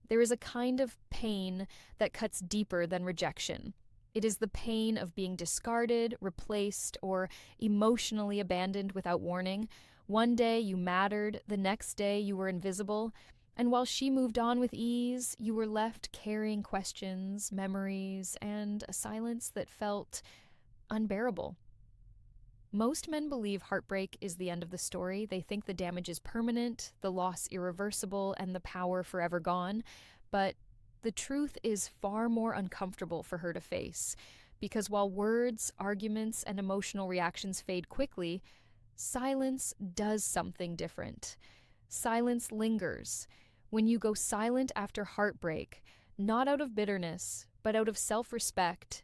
There is a kind of pain that cuts deeper than rejection. It is the pain of being discarded, replaced, or emotionally abandoned without warning. One day you mattered, the next day you were invisible, and while she moved on with ease, you were left carrying questions, memories, and a silence that felt unbearable. Most men believe heartbreak is the end of the story. They think the damage is permanent, the loss irreversible, and the power forever gone. But the truth is far more uncomfortable for her to face. Because while words, arguments, and emotional reactions fade quickly, silence does something different. Silence lingers. When you go silent after heartbreak, not out of bitterness, but out of self-respect,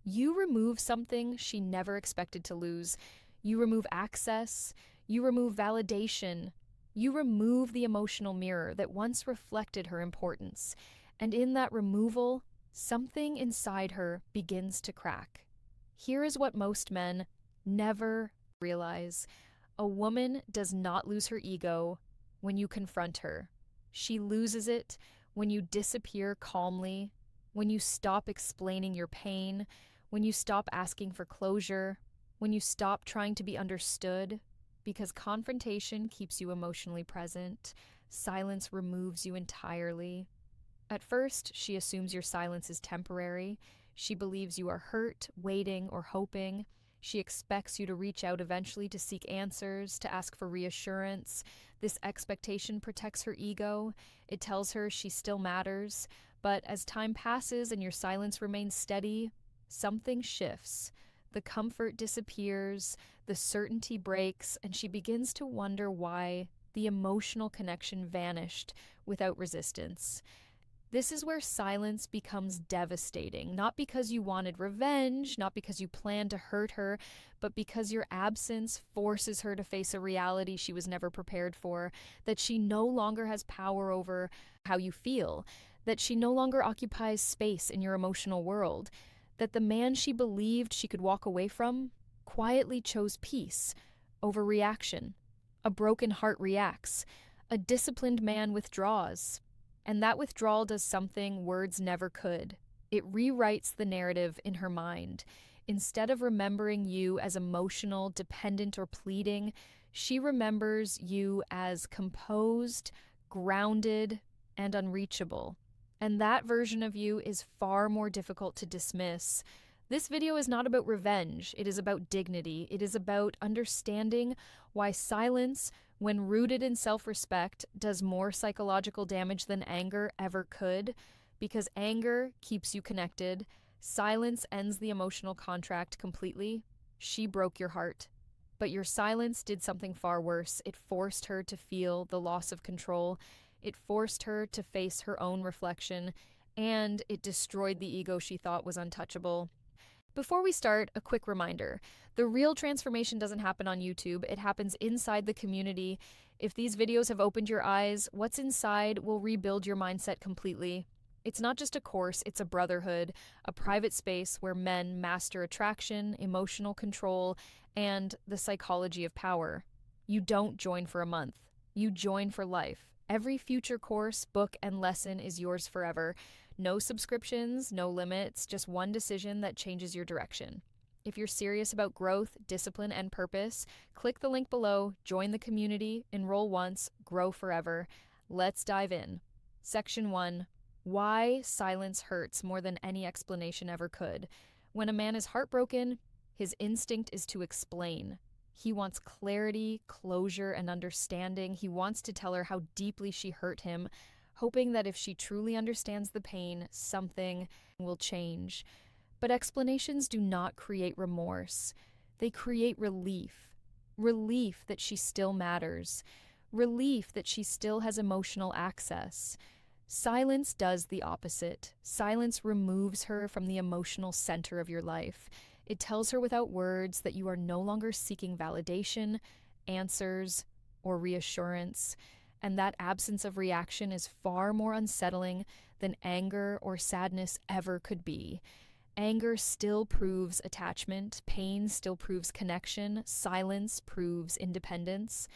you remove something she never expected to lose. You remove access. You remove validation. You remove the emotional mirror that once reflected her importance. And in that removal, something inside her begins to crack. Here is what most men never realize. A woman does not lose her ego when you confront her. She loses it when you disappear calmly, when you stop explaining your pain, when you stop asking for closure, when you stop trying to be understood, because confrontation keeps you emotionally present, silence removes you entirely. At first, she assumes your silence is temporary. She believes you are hurt, waiting, or hoping. She expects you to reach out eventually to seek answers, to ask for reassurance. This expectation protects her ego. It tells her she still matters. But as time passes and your silence remains steady, something shifts. The comfort disappears, the certainty breaks, and she begins to wonder why the emotional connection vanished without resistance. This is where silence becomes devastating, not because you wanted revenge, not because you planned to hurt her, but because your absence forces her to face a reality she was never prepared for, that she no longer has power over how you feel, that she no longer occupies space in your emotional world, that the man she believed she could walk away from quietly chose peace over reaction. A broken heart reacts. A disciplined man withdraws. And that withdrawal does something words never could. It rewrites the narrative in her mind. Instead of remembering you as emotional, dependent, or pleading, she remembers you as composed, grounded, and unreachable. And that version of you is far more difficult to dismiss. This video is not about revenge. It is about dignity. It is about understanding why silence, when rooted in self-respect, does more psychological damage than anger ever could. Because anger keeps you connected. Silence ends the emotional contract completely. She broke your heart. But your silence did something far worse. It forced her to feel the loss of control. It forced her to face her own reflection. And it destroyed the ego she thought was untouchable. Before we start, a quick reminder. The real transformation doesn't happen on YouTube. It happens inside the community. If these videos have opened your eyes, what's inside will rebuild your mindset completely. It's not just a course, it's a brotherhood, a private space where men master attraction, emotional control, and the psychology of power. You don't join for a month. You join for life. Every future course, book, and lesson is yours forever. No subscriptions, no limits, just one decision that changes your direction. If you're serious about growth, discipline, and purpose, click the link below, join the community, enroll once, grow forever. Let's dive in. Section 1. Why silence hurts more than any explanation ever could. When a man is heartbroken, his instinct is to explain. He wants clarity, closure, and understanding. He wants to tell her how deeply she hurt him, hoping that if she truly understands the pain, something will change. But explanations do not create remorse. They create relief. Relief that she still matters. Relief that she still has emotional access. Silence does the opposite. Silence removes her from the emotional center of your life. It tells her without words that you are no longer seeking validation, answers, or reassurance. And that absence of reaction is far more unsettling than anger or sadness ever could be. Anger still proves attachment, pain still proves connection, silence proves independence.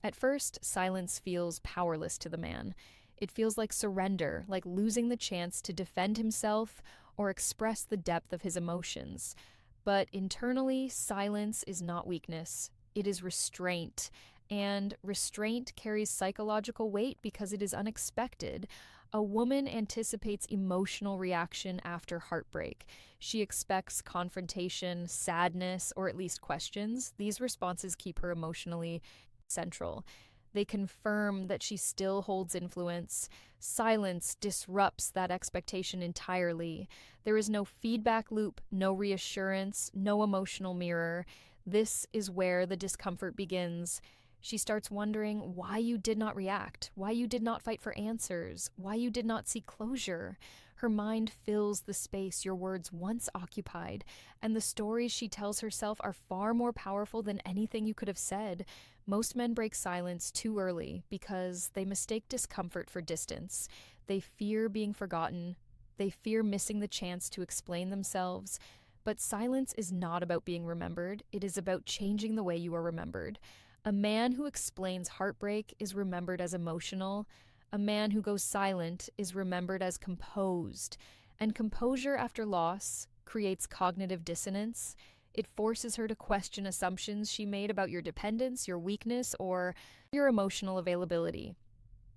At first, silence feels powerless to the man. It feels like surrender, like losing the chance to defend himself or express the depth of his emotions. But internally, silence is not weakness, it is restraint. And restraint carries psychological weight because it is unexpected. A woman anticipates emotional reaction after heartbreak. She expects confrontation, sadness, or at least questions. These responses keep her emotionally central. They confirm that she still holds influence. Silence disrupts that expectation entirely. There is no feedback loop, no reassurance, no emotional mirror. This is where the discomfort begins. She starts wondering why you did not react, why you did not fight for answers, why you did not seek closure. Her mind fills the space your words once occupied, and the stories she tells herself are far more powerful than anything you could have said. Most men break silence too early because they mistake discomfort for distance. They fear being forgotten. They fear missing the chance to explain themselves. But silence is not about being remembered. It is about changing the way you are remembered. A man who explains heartbreak is remembered as emotional. A man who goes silent is remembered as composed. And composure after loss creates cognitive dissonance. It forces her to question assumptions she made about your dependence, your weakness, or your emotional availability.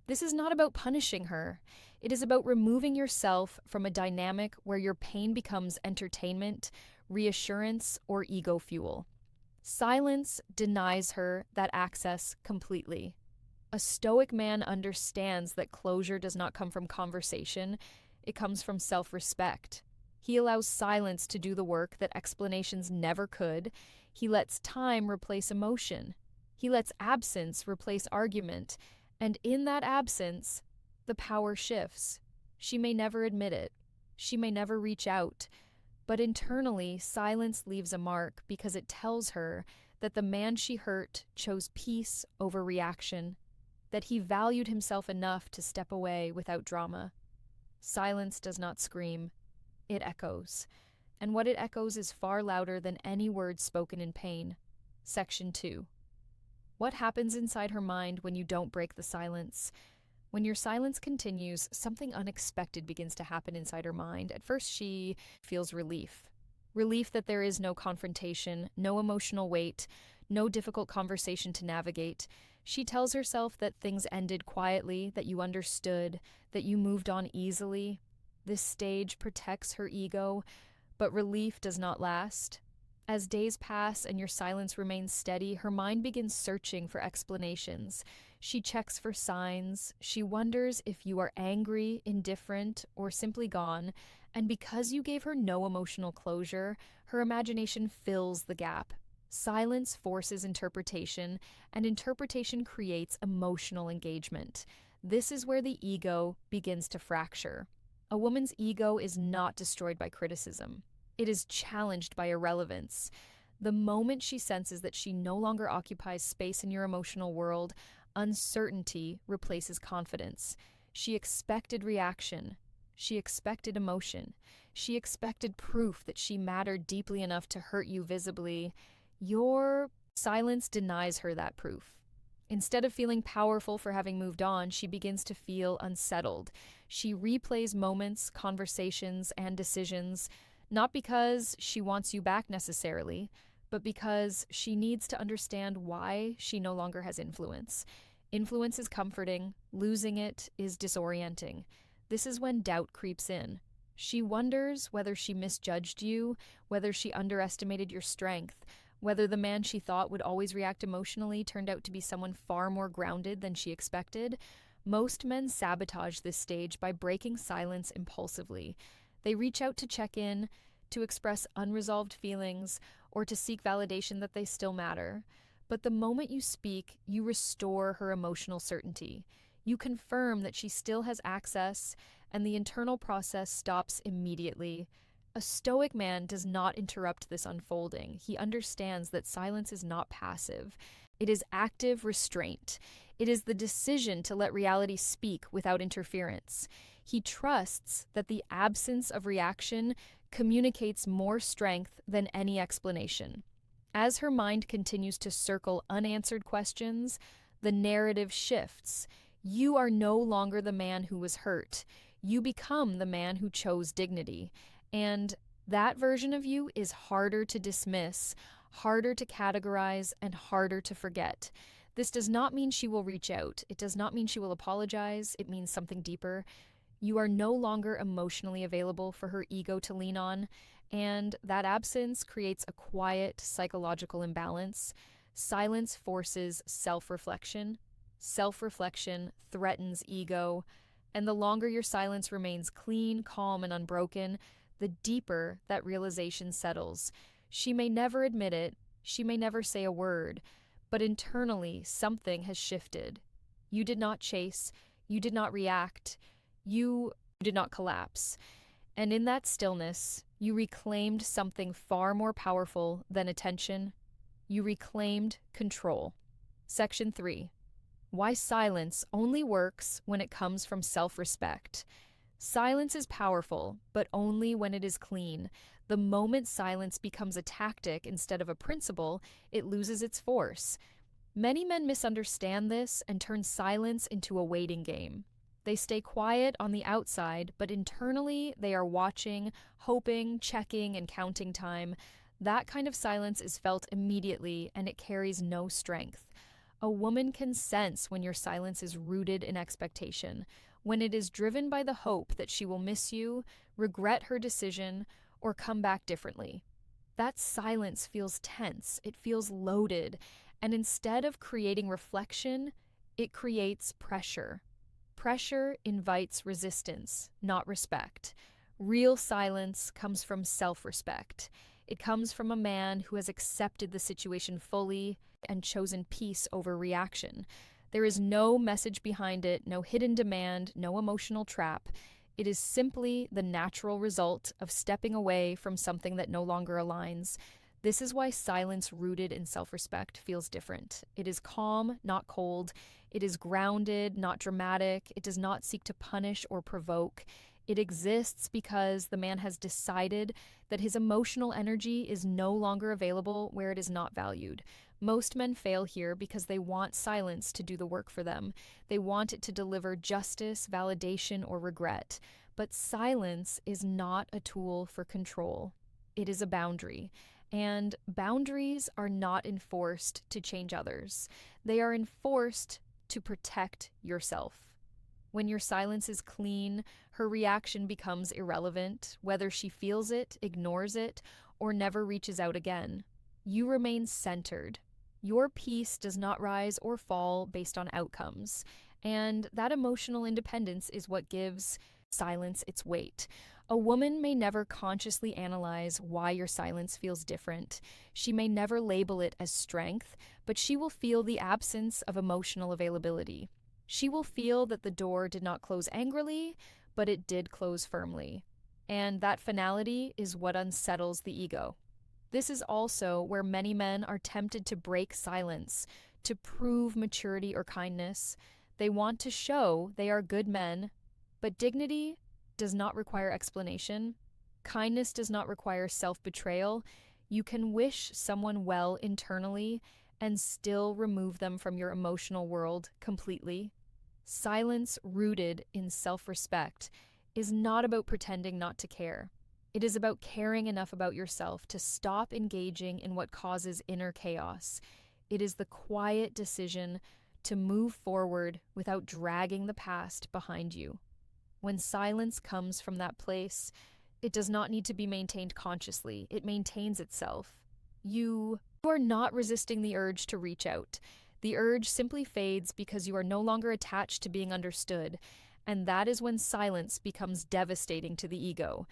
This is not about punishing her. It is about removing yourself from a dynamic where your pain becomes entertainment, reassurance, or ego fuel. Silence denies her that access completely. A Stoic man understands that closure does not come from conversation, it comes from self-respect. He allows silence to do the work that explanations never could. He lets time replace emotion. He lets absence replace argument. And in that absence, the power shifts. She may never admit it. She may never reach out. But internally, silence leaves a mark because it tells her that the man she hurt chose peace over reaction, that he valued himself enough to step away without drama. Silence does not scream, it echoes. And what it echoes is far louder than any words spoken in pain. Section 2. What happens inside her mind when you don't break the silence? When your silence continues, something unexpected begins to happen inside her mind. At first, she feels relief. Relief that there is no confrontation, no emotional weight, no difficult conversation to navigate. She tells herself that things ended quietly, that you understood, that you moved on easily. This stage protects her ego, but relief does not last. As days pass and your silence remains steady, her mind begins searching for explanations. She checks for signs. She wonders if you are angry, indifferent, or simply gone. And because you gave her no emotional closure, her imagination fills the gap. Silence forces interpretation, and interpretation creates emotional engagement. This is where the ego begins to fracture. A woman's ego is not destroyed by criticism. It is challenged by irrelevance. The moment she senses that she no longer occupies space in your emotional world, uncertainty replaces confidence. She expected reaction. She expected emotion. She expected proof that she mattered deeply enough to hurt you visibly. Your silence denies her that proof. Instead of feeling powerful for having moved on, she begins to feel unsettled. She replays moments, conversations, and decisions, not because she wants you back necessarily, but because she needs to understand why she no longer has influence. Influence is comforting, losing it is disorienting. This is when doubt creeps in. She wonders whether she misjudged you, whether she underestimated your strength, whether the man she thought would always react emotionally turned out to be someone far more grounded than she expected. Most men sabotage this stage by breaking silence impulsively. They reach out to check in, to express unresolved feelings, or to seek validation that they still matter. But the moment you speak, you restore her emotional certainty. You confirm that she still has access, and the internal process stops immediately. A Stoic man does not interrupt this unfolding. He understands that silence is not passive. It is active restraint. It is the decision to let reality speak without interference. He trusts that the absence of reaction communicates more strength than any explanation. As her mind continues to circle unanswered questions, the narrative shifts. You are no longer the man who was hurt. You become the man who chose dignity. And that version of you is harder to dismiss, harder to categorize, and harder to forget. This does not mean she will reach out. It does not mean she will apologize. It means something deeper. You are no longer emotionally available for her ego to lean on, and that absence creates a quiet psychological imbalance. Silence forces self reflection. Self reflection threatens ego, and the longer your silence remains clean, calm, and unbroken, the deeper that realization settles. She may never admit it, she may never say a word, but internally something has shifted. You did not chase, you did not react, you did not collapse. And in that stillness, you reclaimed something far more powerful than attention. You reclaimed control. Section 3. Why silence only works when it comes from self-respect. Silence is powerful, but only when it is clean. The moment silence becomes a tactic instead of a principle, it loses its force. Many men misunderstand this and turn silence into a waiting game. They stay quiet on the outside, but internally they are watching, hoping, checking, and counting time. That kind of silence is felt immediately, and it carries no strength. A woman can sense when your silence is rooted in expectation, when it is driven by the hope that she will miss you, regret her decision, or come back differently. That silence feels tense, it feels loaded, and instead of creating reflection, it creates pressure. Pressure invites resistance, not respect. Real silence comes from self-respect. It comes from a man who has accepted the situation fully and chosen peace over reaction. There is no message behind it, no hidden demand, no emotional trap. It is simply the natural result of stepping away from something that no longer aligns. This is why silence rooted in self-respect feels different. It is calm, not cold. It is grounded, not dramatic. It does not seek to punish or provoke. It exists because the man has decided that his emotional energy is no longer available where it is not valued. Most men fail here because they want silence to do the work for them. They want it to deliver justice, validation, or regret. But silence is not a tool for control. It is a boundary. And boundaries are not enforced to change others. They are enforced to protect yourself. When your silence is clean, her reaction becomes irrelevant, whether she feels it, ignores it, or never reaches out again. You remain centered. Your peace does not rise or fall based on outcomes, and that emotional independence is what gives silence its weight. A woman may never consciously analyze why your silence feels different. She may never label it as strength, but she will feel the absence of emotional availability. She will feel that the door did not close angrily, but it did close firmly. And that finality is what unsettles the ego. This is also where many men are tempted to break silence, to prove maturity or kindness. They want to show they are good men, but dignity does not require explanation. Kindness does not require self-betrayal. You can wish someone well internally and still remove them from your emotional world completely. Silence rooted in self-respect is not about pretending not to care. It is about caring enough about yourself to stop engaging in what causes inner chaos. It is the quiet decision to move forward without dragging the past behind you. When silence comes from that place, it does not need to be maintained consciously. It maintains itself. You are not resisting the urge to reach out. The urge simply fades because you are no longer attached to being understood, and that is when silence becomes devastating to the ego.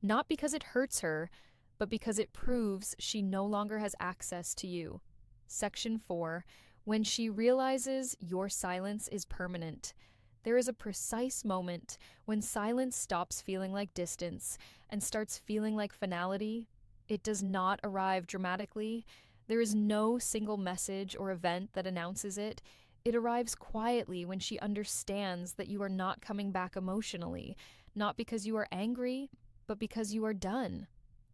Not because it hurts her, but because it proves she no longer has access to you. Section 4. When she realizes your silence is permanent. There is a precise moment when silence stops feeling like distance and starts feeling like finality. It does not arrive dramatically. There is no single message or event that announces it. It arrives quietly when she understands that you are not coming back emotionally, not because you are angry, but because you are done.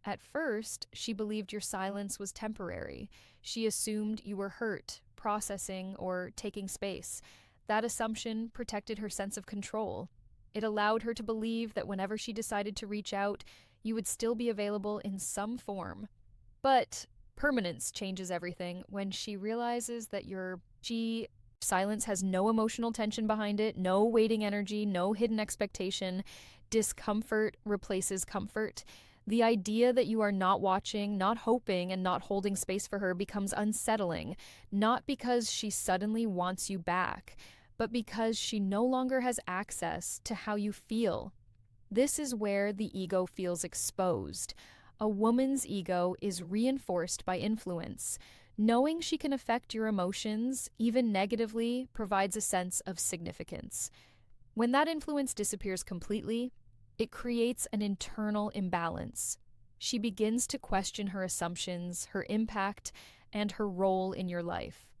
At first, she believed your silence was temporary. She assumed you were hurt, processing, or taking space. That assumption protected her sense of control. It allowed her to believe that whenever she decided to reach out, you would still be available in some form. But permanence changes everything when she realizes that she silence has no emotional tension behind it, no waiting energy, no hidden expectation. Discomfort replaces comfort. The idea that you are not watching, not hoping, and not holding space for her becomes unsettling, not because she suddenly wants you back, but because she no longer has access to how you feel. This is where the ego feels exposed. A woman's ego is reinforced by influence. Knowing she can affect your emotions, even negatively, provides a sense of significance. When that influence disappears completely, it creates an internal imbalance. She begins to question her assumptions, her impact, and her role in your life.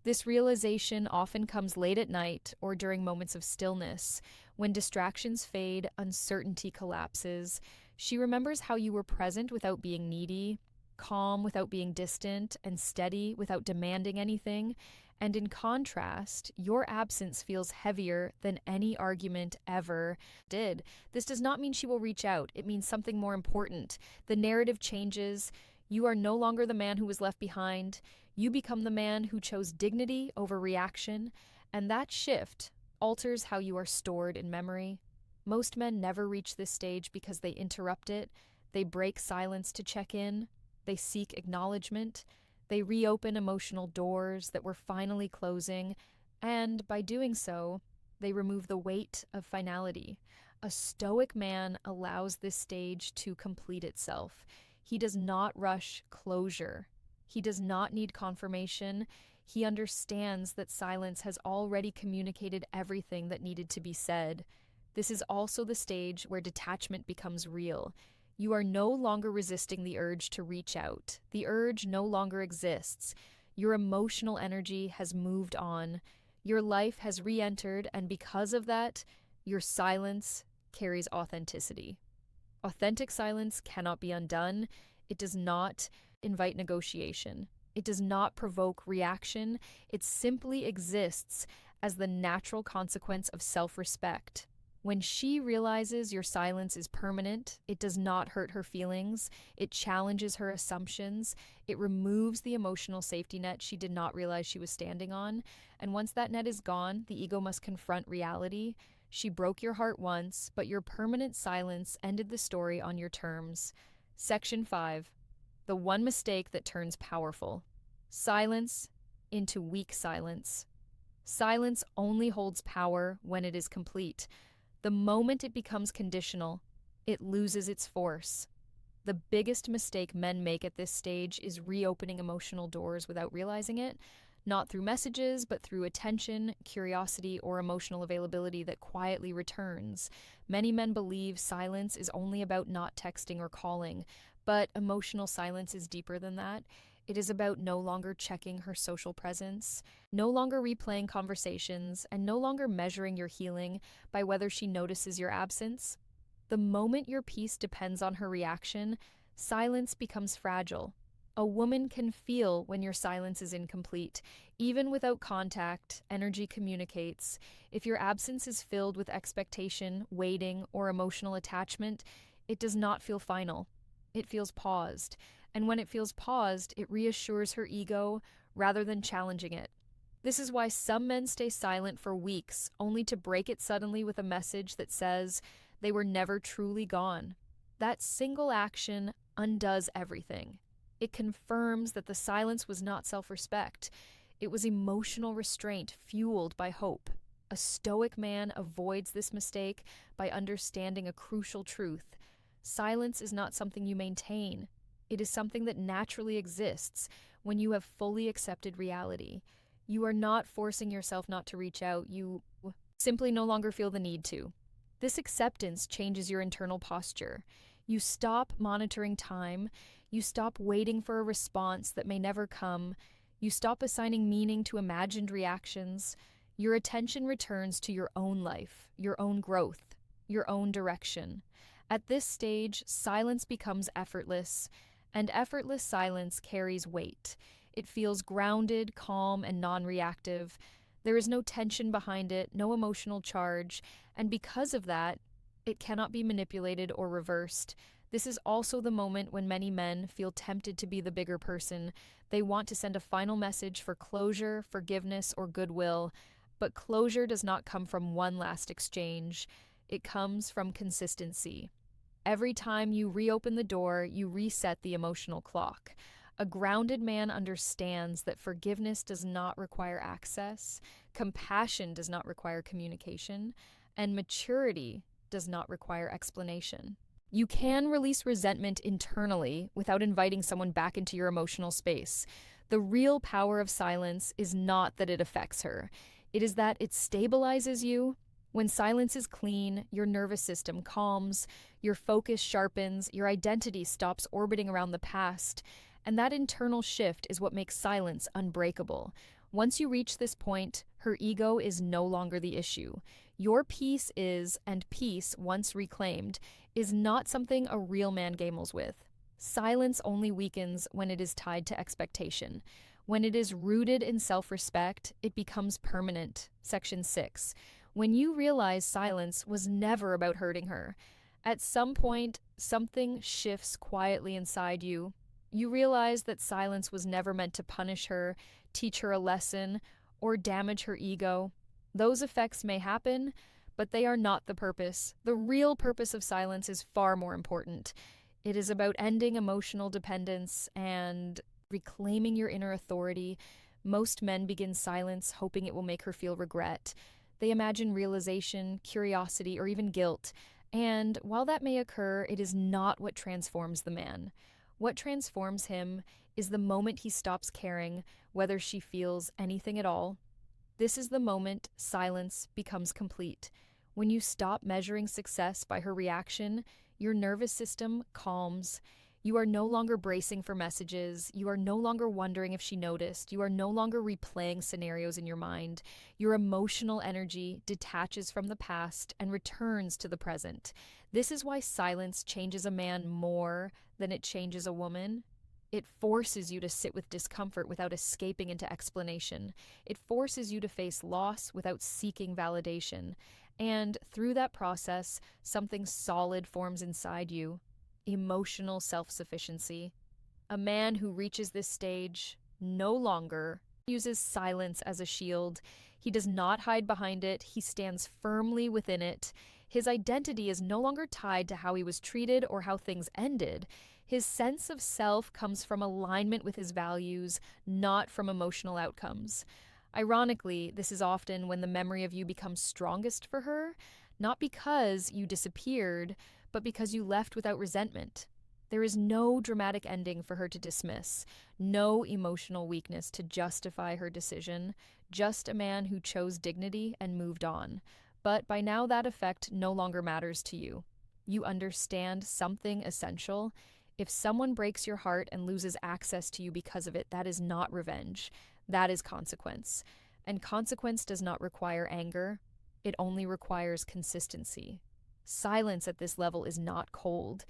This realization often comes late at night or during moments of stillness. When distractions fade, uncertainty collapses. She remembers how you were present without being needy, calm without being distant, and steady without demanding anything. And in contrast, your absence feels heavier than any argument ever did. This does not mean she will reach out. It means something more important. The narrative changes. You are no longer the man who was left behind. You become the man who chose dignity over reaction, and that shift alters how you are stored in memory. Most men never reach this stage because they interrupt it. They break silence to check in. They seek acknowledgement. They reopen emotional doors that were finally closing, and by doing so, they remove the weight of finality. A stoic man allows this stage to complete itself. He does not rush closure. He does not need confirmation. He understands that silence has already communicated everything that needed to be said. This is also the stage where detachment becomes real. You are no longer resisting the urge to reach out. The urge no longer exists. Your emotional energy has moved on. Your life has re-entered, and because of that, your silence carries authenticity. Authentic silence cannot be undone. It does not invite negotiation. It does not provoke reaction. It simply exists as the natural consequence of self-respect. When she realizes your silence is permanent, it does not hurt her feelings. It challenges her assumptions. It removes the emotional safety net she did not realize she was standing on. And once that net is gone, the ego must confront reality. She broke your heart once, but your permanent silence ended the story on your terms. Section 5. The one mistake that turns powerful. Silence into weak silence. Silence only holds power when it is complete. The moment it becomes conditional, it loses its force. The biggest mistake men make at this stage is reopening emotional doors without realizing it, not through messages, but through attention, curiosity, or emotional availability that quietly returns. Many men believe silence is only about not texting or calling, but emotional silence is deeper than that. It is about no longer checking her social presence, no longer replaying conversations, and no longer measuring your healing by whether she notices your absence. The moment your peace depends on her reaction, silence becomes fragile. A woman can feel when your silence is incomplete. Even without contact, energy communicates. If your absence is filled with expectation, waiting, or emotional attachment, it does not feel final. It feels paused. And when it feels paused, it reassures her ego rather than challenging it. This is why some men stay silent for weeks, only to break it suddenly with a message that says they were never truly gone. That single action undoes everything. It confirms that the silence was not self-respect. It was emotional restraint fueled by hope. A stoic man avoids this mistake by understanding a crucial truth. Silence is not something you maintain. It is something that naturally exists when you have fully accepted reality. You are not forcing yourself not to reach out. You simply no longer feel the need to. This acceptance changes your internal posture. You stop monitoring time. You stop waiting for a response that may never come. You stop assigning meaning to imagined reactions. Your attention returns to your own life, your own growth, your own direction. At this stage, silence becomes effortless, and effortless silence carries weight. It feels grounded, calm, and non-reactive. There is no tension behind it, no emotional charge, and because of that, it cannot be manipulated or reversed. This is also the moment when many men feel tempted to be the bigger person. They want to send a final message for closure, forgiveness, or goodwill, but closure does not come from one last exchange. It comes from consistency. Every time you reopen the door, you reset the emotional clock. A grounded man understands that forgiveness does not require access, compassion does not require communication, and maturity does not require explanation. You can release resentment internally without inviting someone back into your emotional space. The real power of silence is not that it affects her, it is that it stabilizes you. When silence is clean, your nervous system calms, your focus sharpens, your identity stops orbiting around the past, and that internal shift is what makes silence unbreakable. Once you reach this point, her ego is no longer the issue. Your peace is, and peace, once reclaimed, is not something a real man gambles with. Silence only weakens when it is tied to expectation. When it is rooted in self-respect, it becomes permanent. Section 6. When you realize silence was never about hurting her, at some point, something shifts quietly inside you. You realize that silence was never meant to punish her, teach her a lesson, or damage her ego. Those effects may happen, but they are not the purpose. The real purpose of silence is far more important. It is about ending emotional dependence and reclaiming your inner authority. Most men begin silence hoping it will make her feel regret. They imagine realization, curiosity, or even guilt. And while that may occur, it is not what transforms the man. What transforms him is the moment he stops caring whether she feels anything at all. This is the moment silence becomes complete. When you stop measuring success by her reaction, your nervous system calms. You are no longer bracing for messages. You are no longer wondering if she noticed. You are no longer replaying scenarios in your mind. Your emotional energy detaches from the past and returns to the present. This is why silence changes a man more than it changes a woman. It forces you to sit with discomfort without escaping into explanation. It forces you to face loss without seeking validation. And through that process, something solid forms inside you: emotional self-sufficiency. A man who reaches this stage no longer uses silence as a shield. He does not hide behind it. He stands firmly within it. His identity is no longer tied to how he was treated or how things ended. His sense of self comes from alignment with his values, not from emotional outcomes. Ironically, this is often when the memory of you becomes strongest for her, not because you disappeared, but because you left without resentment. There is no dramatic ending for her to dismiss, no emotional weakness to justify her decision, just a man who chose dignity and moved on. But by now that effect no longer matters to you. You understand something essential. If someone breaks your heart and loses access to you because of it, that is not revenge. That is consequence. And consequence does not require anger. It only requires consistency. Silence at this level is not cold.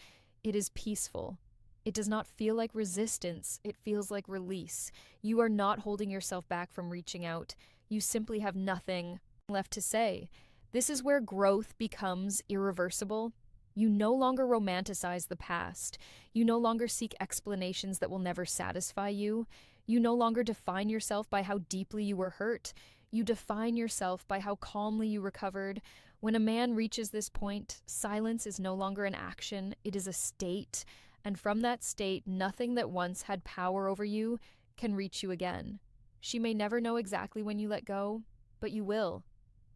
It is peaceful. It does not feel like resistance. It feels like release. You are not holding yourself back from reaching out. You simply have nothing left to say. This is where growth becomes irreversible. You no longer romanticize the past. You no longer seek explanations that will never satisfy you. You no longer define yourself by how deeply you were hurt. You define yourself by how calmly you recovered. When a man reaches this point, silence is no longer an action, it is a state. And from that state, nothing that once had power over you can reach you again. She may never know exactly when you let go, but you will.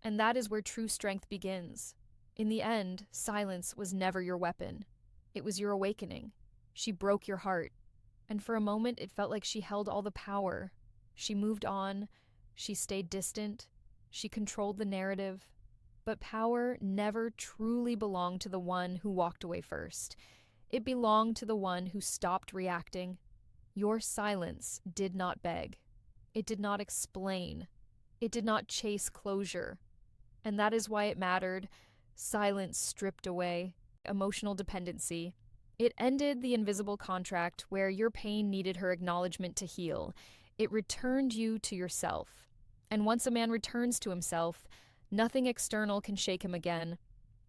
And that is where true strength begins. In the end, silence was never your weapon. It was your awakening. She broke your heart. And for a moment, it felt like she held all the power. She moved on. She stayed distant. She controlled the narrative. But power never truly belonged to the one who walked away first. It belonged to the one who stopped reacting. Your silence did not beg. It did not explain. It did not chase closure. And that is why it mattered. Silence stripped away emotional dependency. It ended the invisible contract where your pain needed her acknowledgement to heal. It returned you to yourself. And once a man returns to himself, nothing external can shake him again.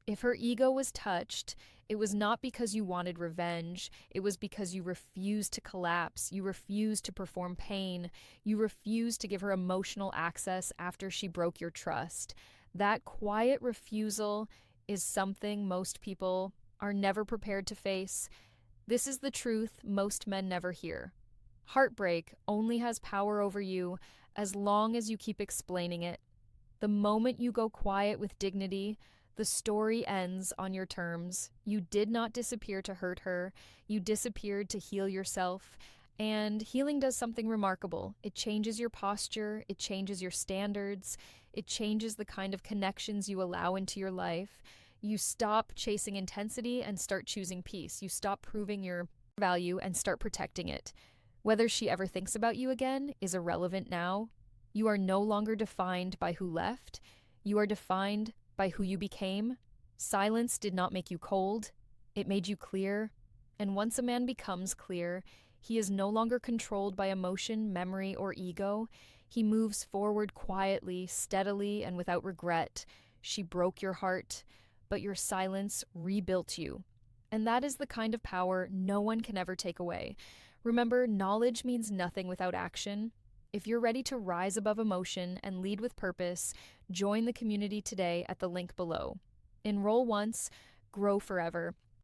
If her ego was touched, it was not because you wanted revenge. It was because you refused to collapse. You refused to perform pain. You refused to give her emotional access after she broke your trust. That quiet refusal is something most people are never prepared to face. This is the truth most men never hear. Heartbreak only has power over you as long as you keep explaining it. The moment you go quiet with dignity, the story ends on your terms. You did not disappear to hurt her. You disappeared to heal yourself. And healing does something remarkable. It changes your posture, it changes your standards, it changes the kind of connections you allow into your life. You stop chasing intensity and start choosing peace. You stop proving your value and start protecting it. Whether she ever thinks about you again is irrelevant now. You are no longer defined by who left. You are defined by who you became. Silence did not make you cold. It made you clear. And once a man becomes clear, he is no longer controlled by emotion, memory, or ego. He moves forward quietly, steadily, and without regret. She broke your heart, but your silence rebuilt you. And that is the kind of power no one can ever take away. Remember, knowledge means nothing without action. If you're ready to rise above emotion and lead with purpose, join the community today at the link below. Enroll once, grow forever.